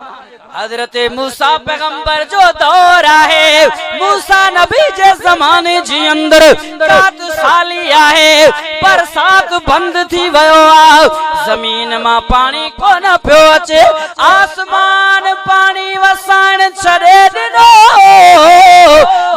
हजरत मूसा पैगंबर जो दौर है, मूसा नबी जे ज़माने जी अंदर 7 साली आहे, बरसात बंद थी वयो आ, जमीन मां पानी कोन पियो अचे, आसमान पानी वसाण छॾे ॾिनो,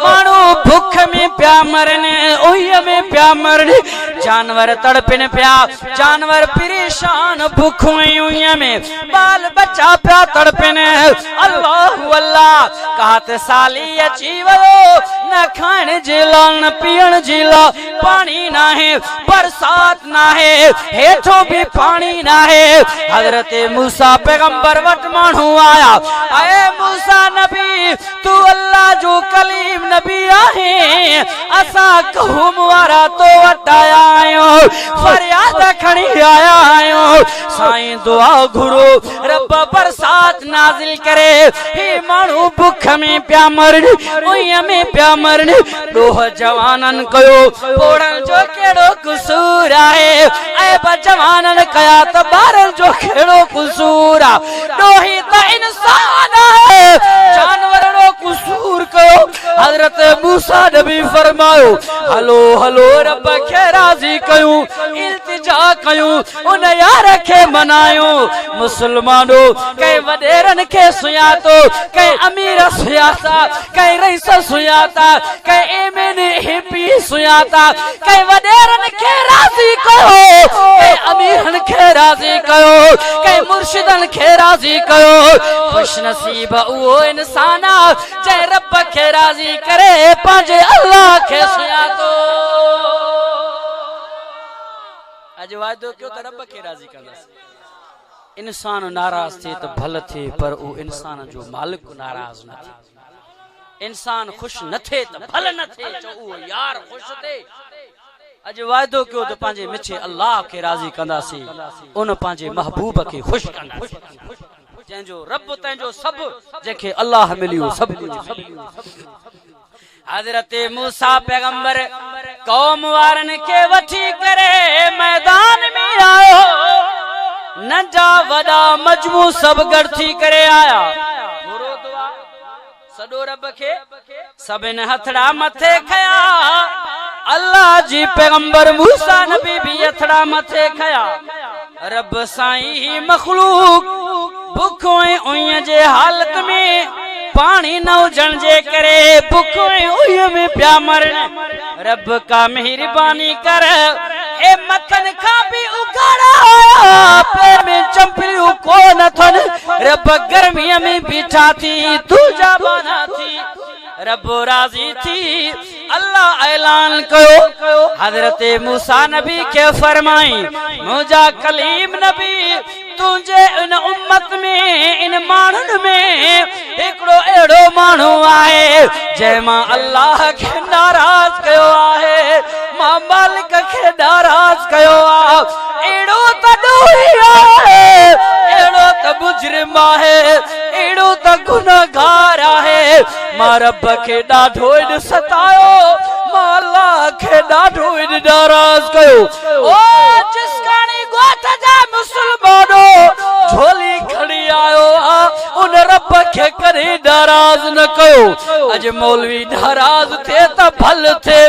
माण्हू भुख में पिया मरनि, उहीअ में पिया मरनि, जानवर तड़पिन पिया, जानवर परेशान भुख उहीअ में, बाल बच्चा पिया तड़पिन। अल्लाह अल्लाह कहत साली अची वयो, न खाइण जे लाइ न पीअण जे लाइ पानी ना है, बरसात ना है, हेठों भी पानी ना है। हजरत मूसा पैगंबर वट माण्हू आया, अए मूसा नबी तू अल्लाह जो कलीम नबी आहे, असां कौम वारा तो वट आया आहियूं, फरियाद खणी आया आहियूं, साईं दुआ घुरो रब बरसात नाज़िल करे, हे माण्हू भुख में पिया मरनि, उहीअ में पिया मरनि। ॾोह जवाननि कयो, पोड़नि जो कहिड़ो कसूर आहे, ऐब जवाननि कया त ॿारनि जो कहिड़ो कसूर आहे, ॾोही त इंसान आहे, जानवरनि कसूर कयो। हजरत मूसा नबी फरमायो, हलो हलो रब खे राज़ी कयूं, इल्तिजा कयूं, उन यार खे मनायूं। मुसलमानो कई वडेरन के सुयातो, कई अमीर सुयाता, कई रईस सुयाता, कई एमएनएपी सुयाता, कई वडेरन के राज़ी कयो, कई अमीरन के राज़ी कयो, कई मुर्शिदन के राज़ी कयो। खुशनसीब उहो इंसान जंहिं रब खे राज़ी करे पंहिंजे अल्लाह खे सुयातो। अज वादो कयो त रब खे राज़ी कंदासीं। इंसान नाराज थे तो भल थे, पर वो इंसान जो मालिक नाराज न थे, इंसान खुश न थे तो भल न थे, चो वो यार खुश थे। अज वादो कयो तो पांजे मिठे अल्लाह के राजी कंदासी, उन पांजे महबूब के खुश कंदासी, जंहिंजो रब तंहिंजो सब, जंहिंखे अल्लाह मिलियो सब कुछ। हजरत मूसा पैगंबर कौम वारन के वठी करे मैदान में आयो, नंढा वॾा मजमू सब गॾ थी करे आया, घुरो दुआ सॾो रब खे, सभिनि हथड़ा मथे खया, अल्लाह जी पैगंबर मूसा नबी भी हथड़ा मथे खया। रब साईं ही मखलूक भुख उईअ जे हालत में पानी न हुजण जे करे भुख उईअ में पिया मरन। रब का मेहरबानी कर, ए मथन खां भी उगाड़ा आया, पैर में चंपलियूं कोन अथन, रब गर्मीअ में बीठा थी, तू जाबाना थी, रब राजी थी। अल्लाह ऐलान कयो, हजरत मूसा नबी के फरमाई, मुझा कलीम नबी तुझे इन उम्मत में, इन माण्हुनि में हिकिड़ो अहिड़ो माण्हू आहे जंहिं मां अल्लाह खे नाराज़ कयो आहे, मां मालिक खे नाराज़ कयो आहे, अहिड़ो त ॾोही आहे, अहिड़ो त मुजरिम आहे, अहिड़ो त गुनहगार आहे, मां रब खे ॾाढो इन सतायो, मां अल्लाह खे ॾाढो इन नाराज़ कयो। ओ जिसकानी गोठ जा मुसलमानो झोली खणी आयो आ, उन रब खे कॾहिं नाराज़ न कयो। अज मौलवी नाराज़ थे त भल थे,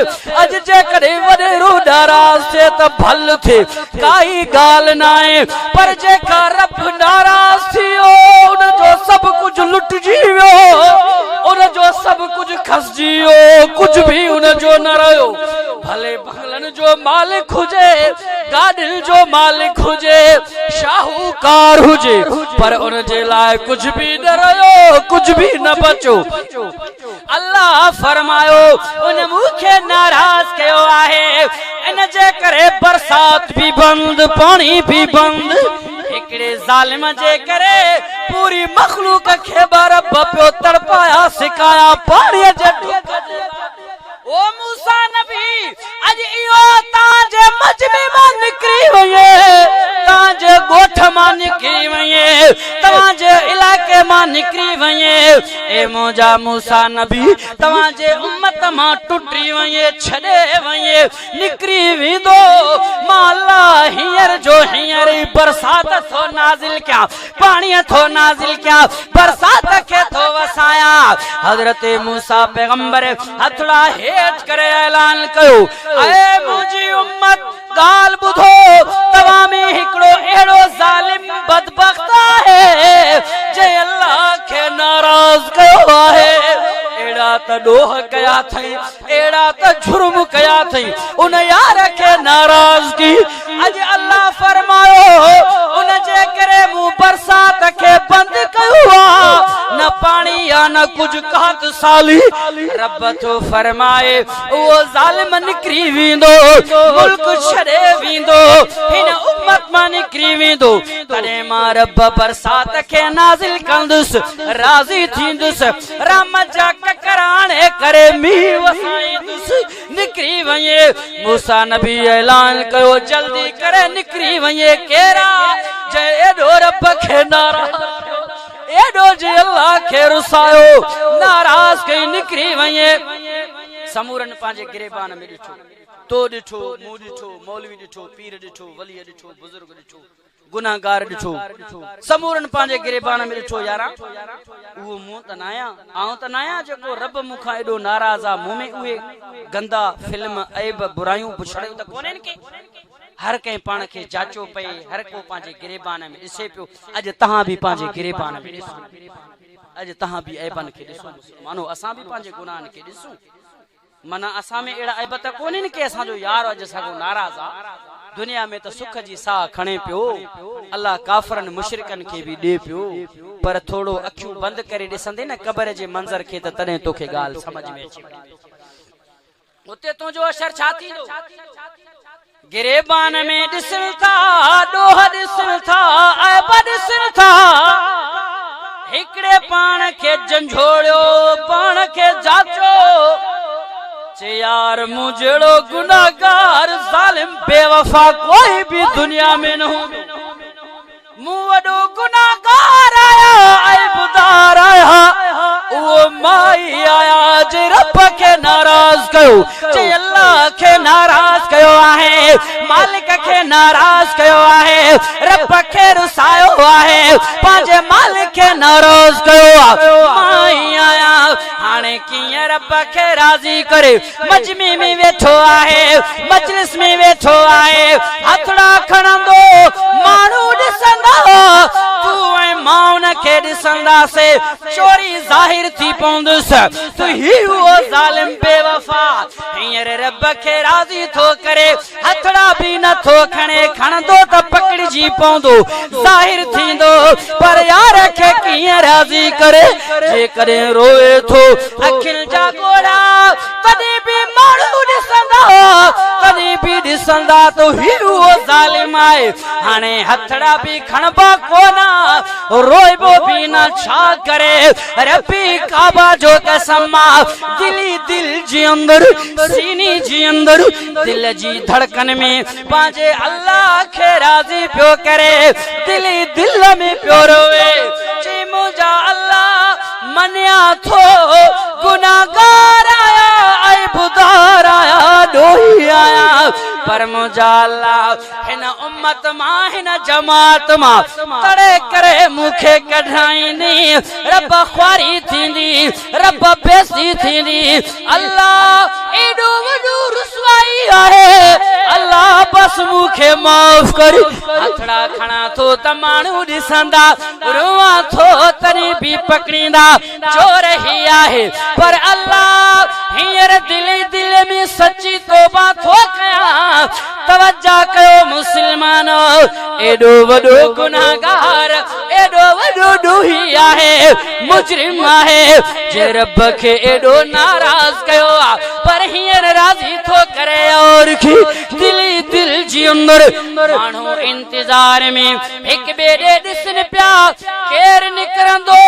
अज जेकॾहिं वॾेरो नाराज़ थे त भल थे, काई ॻाल्हि न आहे, पर जेका रब नाराज़ थियो उन जो सब कुछ लुटिजी वियो, उन जो सब कुछ खसजी वियो, कुछ भी उन जो न रहियो। भले बंगलन जो मालिक हुजे, गाॾियुनि जो मालिक हुजे, शाहूकार हुजे, पर उन जे लाइ कुछ भी न रहियो, कुछ भी न बचो। अल्लाह फरमायो, उन मूंखे नाराज़ कयो आहे, इन जे करे बरसात भी बंद, पानी भी बंद, हिकिड़े ज़ालिम जे करे पूरी मखलूक खे रब पियो तड़पाया सिकाया पाणीअ जे ढुक जे। ओ मूसा नबी अज इहो तांजे मजमे मां निकिरी वञे, तांजे गोठ मां निकिरी वञे, तव्हांजे इलाइक़े मां मां निकरी वये ए मोजा मूसा नबी तवां जे उम्मत मां टुटी वये छडे वये निकरी विदो मां अल्लाह हियर जो हियर बरसात थो नाजिल क्या पानी थो नाजिल क्या बरसात के थो वसाया हजरत मूसा पैगंबर हथड़ा हेठ करे ऐलान कयो ए मुजी उम्मत गाल बुधो तवा में हिकड़ो एड़ो जालिम बदबख्त है जे अल्लाह के नाराज कयो है एड़ा त डोह कया थई एड़ा त जुर्म कया थई उन यार के नाराज की अज अल्लाह फरमायो उन जे करे मु बरसात के बंद कयो न पानी या न कुछ कहत साली रब तो फरमाए वो जालिम निकरी विंदो मुल्क छड़े विंदो हिन उम्मत मां निकरी विंदो तने मां रब बरसात के नाजिल कंदुस राजी थींदुस राम जा ककराने करे मी वसाईंदुस निकरी वये मूसा नबी ऐलान कयो जल्दी करे निकरी वये केरा जे एडो रब के नाराज एडो जे अल्लाह के रुसायो नाराज कई निकरी वये समूरन पांजे गिरेबान में डिठो तो डिठो मु डिठो मौलवी डिठो पीर डिठो वली डिठो बुजुर्ग डिठो गुनाहगार डिठो समूरन पांजे गिरेबान में डिठो यारा वो मुंह त नाया आऊं त नाया जेको रब मुखा एडो नाराज आ मुंह में उहे गंदा फिल्म ऐब बुराइयों पुछड़ियो त कोनेन के हर कहीं पान के जाचो पे हर को पांजे गिरेबान में दिसे पियो अज तहां भी पांजे गिरेबान में दिसो अज तहां भी ऐबन के दिसो मानो असा भी पांजे गुनाहन के दिसो मना असा में एड़ा ऐब त कोनेन के असा जो यार अज सगो नाराज आ दुनिया में तो सुख जी सा खणे पियो अल्लाह काफरन मुशरिकन के भी दे पियो पर थोड़ो अखियूं बंद करे दिसंदे न कब्र जे मंजर के त तने तोखे गाल समझ में अचे उते तो जो असर छाती दो गिरेबान में दिसल था डोह दिसल था ऐब दिसल था हिकड़े पान के झंझोड़ियो पान के जाचो चे यार मुझड़ो गुनाहगार जालिम बेवफा कोई भी दुनिया में न हो मुवडो गुनाहगार आया ऐबदार आया वो माई आया जे रब के नाराज कयो जे अल्लाह के नाराज कयो आहे मालिक के नाराज कयो आहे रब के रुसायो आहे पांजे मालिक के नाराज कयो माई आया हाने किए रब के राजी करे मजमे में वेठो आहे मजलिस में वेठो आहे हथड़ा खणंदो मानू दिसंदा तू ऐ माउन के दिसंदा से चोरी जाहिर थी पौंदुस तू ही वो जालिम बेवफा हियर रब के राजी थो करे हथड़ा भी न थो खणे खणंदो त पकड़ी जी पौंदो जाहिर थींदो पर यार के किए राजी करे जे करे रोए थो अखिल जा गोड़ा कदी भी मानू दिसंदा कदी भी दिसंदा तो ही वो जालिम आए हाने हथड़ा भी खणबा कोना रोइबो भी न छा करे रब्बी काबा जो कसमा दिली दिल जी अंदर सीनी जी अंदर दिल जी धड़कन में पांजे अल्लाह के राजी पियो करे दिली दिल में पियो रोवे ची मुझा अल्लाह मनिया थो गुनाहगार आया ऐबदार आया डोही आया पर मुझा अल्लाह हिन उम्मत मां हिन जमात मां तड़े करे मुखे कढाईनी रब ख्वारी थींदी रब बेसी थींदी अल्लाह एडो वडो रुसवाई आहे अल्लाह बस मुखे माफ कर हथड़ा खणा थो त मानू दिसंदा रोवा थो तरी भी पकड़ींदा चोर ही आहे पर अल्लाह हियर दिल में सच्ची तौबा थो कया तवज्जो कयो मुसलमानो एडो वडो गुनाहगार एडो वडो डोही आहे मुजरिम आहे जे रब के एडो नाराज कयो पर हियर राजी थो करे और की दिली दिल जी अंदर मानो इंतजार में एक बेडे दिसन प्या केर निकरंदो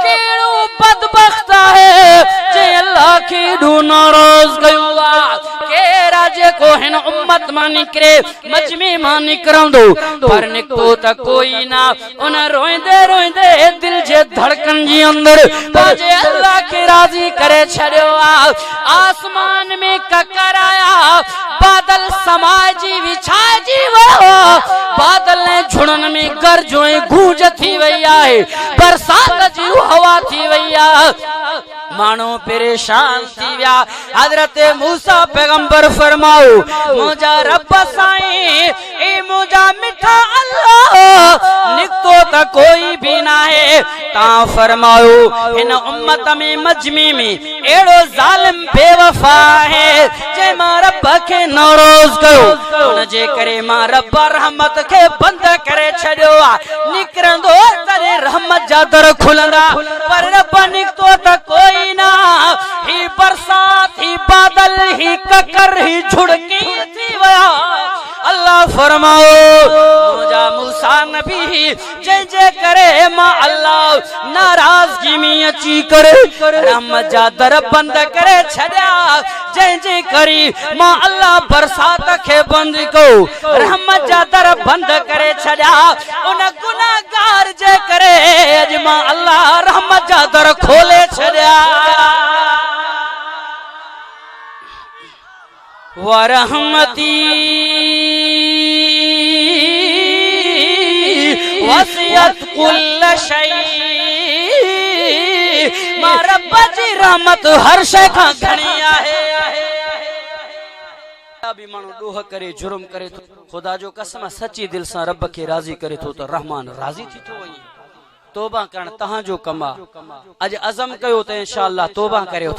केड़ो बदबख्त है जे अल्लाह के डो नाराज कयो केरा जे को हिन उम्मत मां निकरे मजमे मां निकरंदो पर निकतो त कोई ना उन रोइंदे रोइंदे दिल जे धड़कन हक़नि जी अंदर पंहिंजे अल्लाह खे राज़ी करे छॾियो आसमान में ककर आया बादल समाजी विछाइजी वियो बादल ने झुड़न में गरजो ऐं गूंज थी वई आहे बरसात जी हवा थी वई आहे मानो परेशान थी विया हजरत मूसा पैगंबर फरमाओ मुझा रब साईं ए मुझा मिठा अल्लाह निकतो त कोई भी ना है ता फरमाओ इन उम्मत में मजमी में एड़ो जालिम बेवफा है जे मां रब के नाराज कयो उन जे करे मां रब रहमत के बंद करे छड़ियो निकरंदो तरे रहमत जा दर खुलंदा पर रब निकतो त कोई ना ही बरसात ही बादल ही ककर ही झुड़की थी वया अल्लाह फरमाओ मुझा मूसा नबी जे करे मां अल्लाह नाराजगी में अची करे रहमत जा दर बंद करे छड़िया जे करी मां अल्लाह बरसात के बंद को रहमत जा दर बंद करे छड़िया उन गुनाहगार जे करे अज मां अल्लाह रहमत जा दर खोले छड़िया वरहमती वसियत कुल शै मां रब जी रहमत हर शै खां घणी आहे भी माण्हू ॾोह करे जुर्म करे थो खुदा जो कसम सची दिल सां रब खे राज़ी करे थो त रहमान राज़ी थी थो वञे तौबा करण तव्हां जो कम आहे अॼु अज़म कयो त इंशाअल्लाह तौबा करे